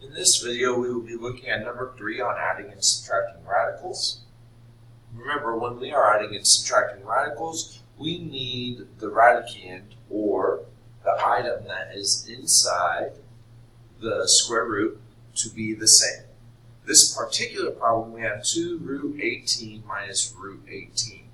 In this video, we will be looking at number 3 on adding and subtracting radicals. Remember, when we are adding and subtracting radicals, we need the radicand, or the item that is inside the square root, to be the same. This particular problem, we have 2 root 18 minus root 18.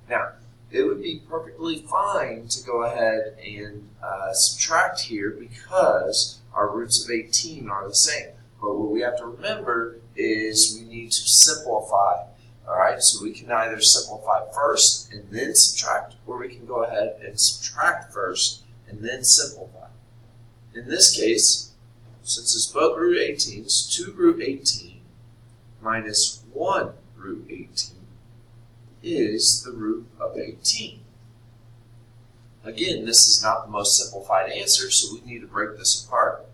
Now, it would be perfectly fine to go ahead and subtract here because our roots of 18 are the same. But what we have to remember is we need to simplify. Alright, so we can either simplify first and then subtract, or we can go ahead and subtract first and then simplify. In this case, since it's both root 18s, 2 root 18 minus 1 root 18 is the root of 18. Again, this is not the most simplified answer, so we need to break this apart.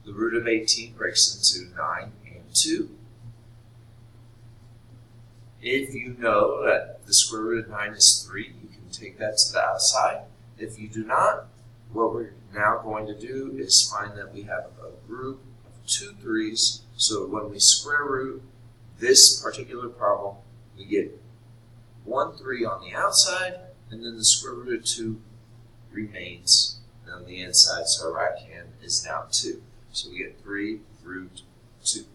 The root of 18 breaks into 9 and 2. If you know that the square root of 9 is 3, you can take that to the outside. If you do not, what we're now going to do is find that we have a group of 2 3's, so when we square root this particular problem, we get 1 3 on the outside, and then the square root of 2 remains on the inside, so our right hand is now 2. So we get 3 root 2.